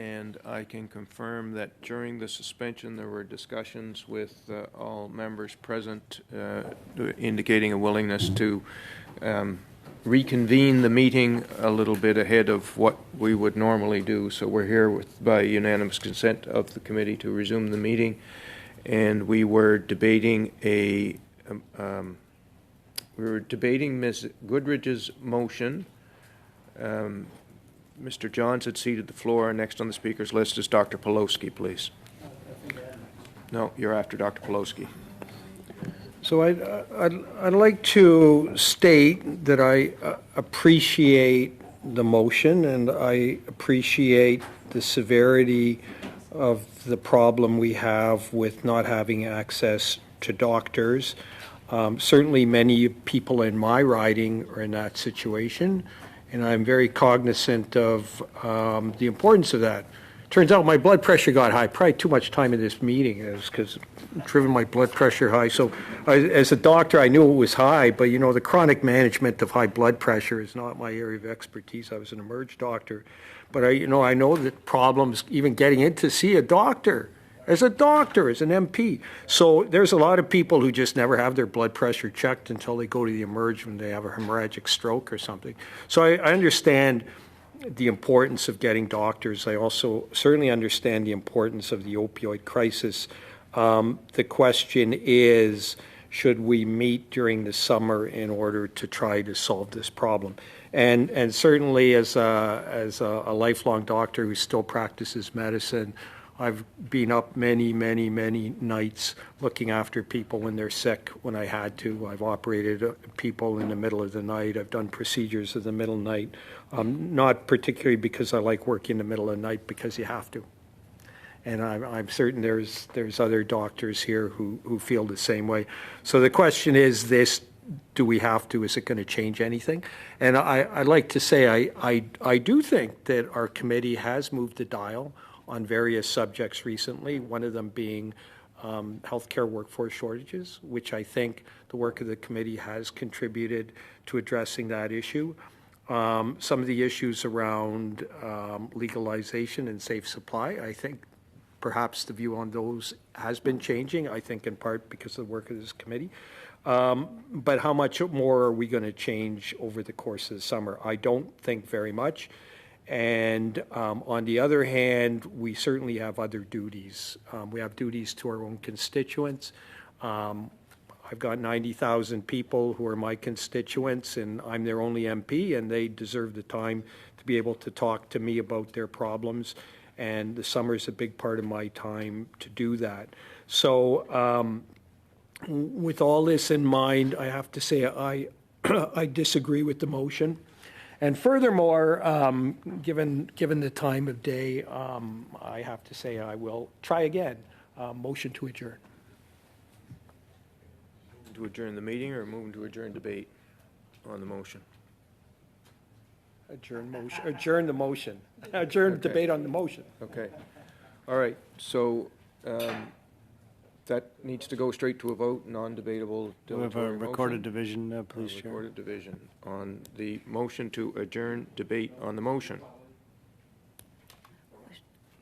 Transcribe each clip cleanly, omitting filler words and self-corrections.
and I can confirm that during the suspension there were discussions with all members present indicating a willingness to reconvene the meeting a little bit ahead of what we would normally do. So we're here by unanimous consent of the committee to resume the meeting, and we were debating Ms. Goodridge's motion. Mr. Johns had ceded the floor. Next on the speaker's list is Dr. Pelosi, please. No, you're after Dr. Pelosi. So I'd like to state that I appreciate the motion, and I appreciate the severity of the problem we have with not having access to doctors. Certainly many people in my riding are in that situation, and I'm very cognizant of the importance of that. Turns out my blood pressure got high. Probably too much time in this meeting is because driven my blood pressure high. So as a doctor, I knew it was high, but the chronic management of high blood pressure is not my area of expertise. I was an emerge doctor, but I know that problems even getting in to see a doctor, as an MP. So there's a lot of people who just never have their blood pressure checked until they go to the emerge when they have a hemorrhagic stroke or something. So I understand the importance of getting doctors. I also certainly understand the importance of the opioid crisis. The question is, should we meet during the summer in order to try to solve this problem? And certainly as a lifelong doctor who still practices medicine, I've been up many nights looking after people when they're sick when I had to. I've operated people in the middle of the night. I've done procedures in the middle of the night, not particularly because I like working in the middle of the night, because you have to. And I'm certain there's other doctors here who feel the same way. So the question is this: do we have to? Is it going to change anything? And I'd like to say I do think that our committee has moved the dial on various subjects recently, one of them being healthcare workforce shortages, which I think the work of the committee has contributed to addressing that issue. Some of the issues around legalization and safe supply, I think perhaps the view on those has been changing, I think in part because of the work of this committee. But how much more are we going to change over the course of the summer? I don't think very much. And on the other hand, we certainly have other duties. We have duties to our own constituents. I've got 90,000 people who are my constituents, and I'm their only MP, and they deserve the time to be able to talk to me about their problems. And the summer is a big part of my time to do that. So with all this in mind, I have to say I disagree with the motion. And furthermore, given the time of day, I have to say I will try again. Motion to adjourn. To adjourn the meeting or moving to adjourn debate on the motion? Adjourn motion. Adjourn the motion. Adjourn okay. Debate on the motion. Okay. All right. So that needs to go straight to a vote, non-debatable. We have a recorded division, please, Chair. Recorded division on the motion to adjourn debate on the motion.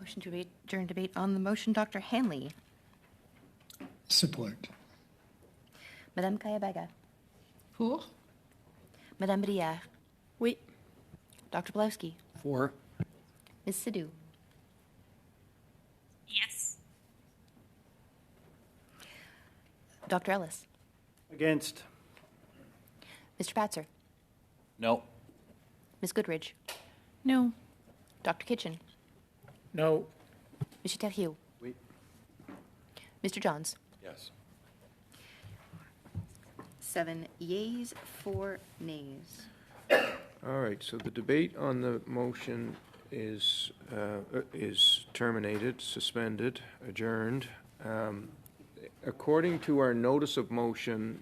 Motion to adjourn debate on the motion. Dr. Hanley. Support. Madame Kayabaga. Pour. Madame Brière. Oui. Dr. Pelosi. For. Ms. Sidhu. Yes. Dr. Ellis. Against. Mr. Patzer. No. Ms. Goodridge. No. Dr. Kitchen. No. Mr. Terhieu. Oui. Mr. Johns. Yes. 7 yeas, 4 nays. All right. So the debate on the motion is terminated, suspended, adjourned. According to our notice of motion,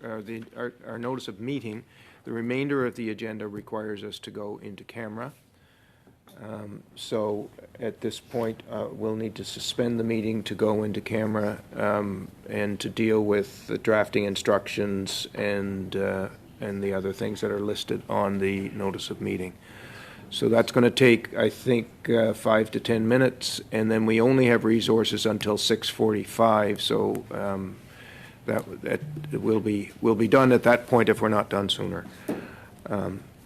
our notice of meeting, the remainder of the agenda requires us to go into camera. So at this point, we'll need to suspend the meeting to go into camera and to deal with the drafting instructions and the other things that are listed on the notice of meeting. So that's going to take, I think, 5 to 10 minutes, and then we only have resources until 6:45, so that will be done at that point if we're not done sooner.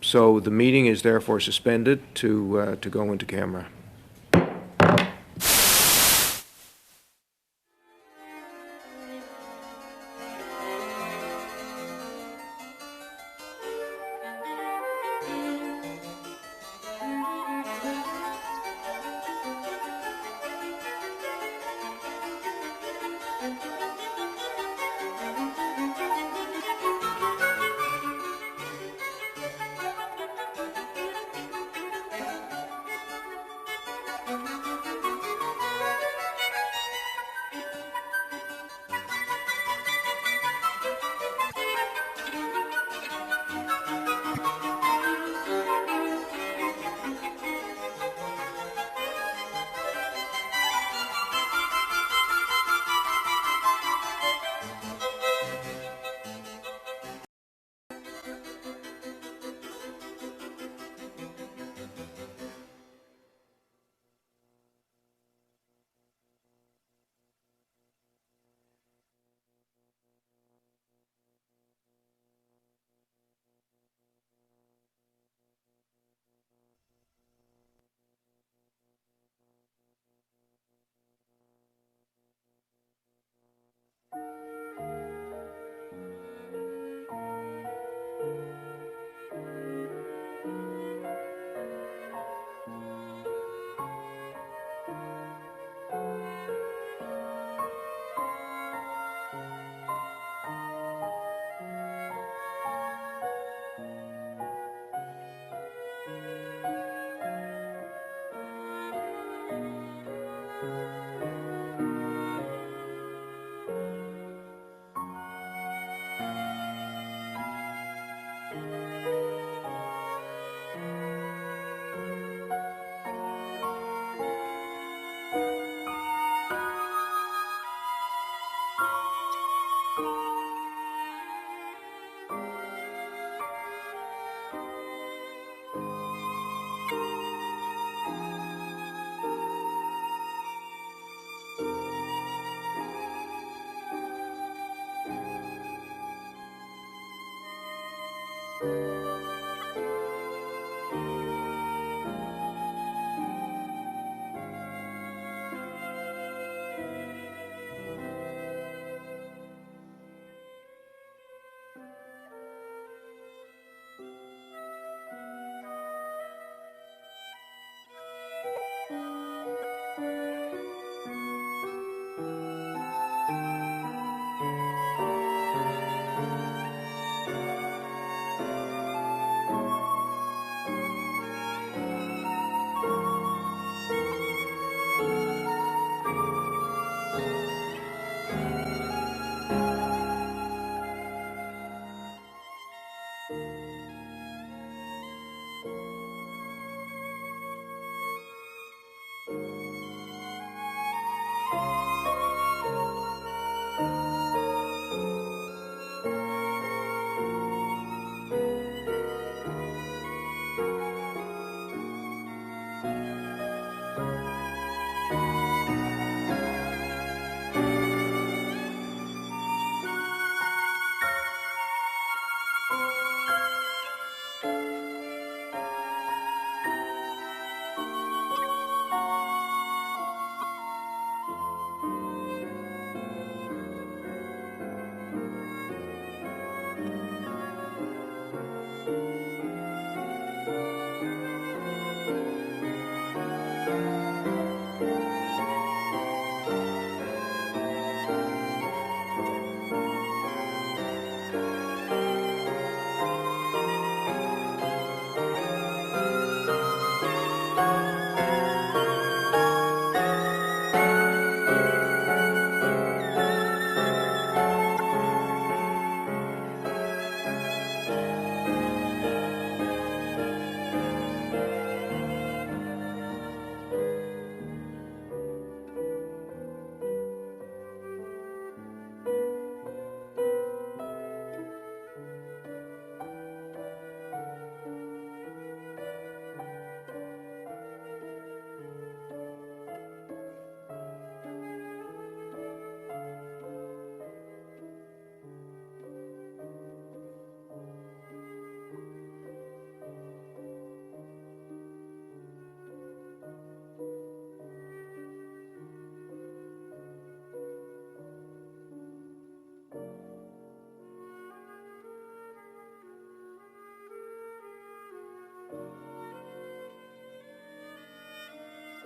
So the meeting is therefore suspended to go into camera.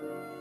Aye.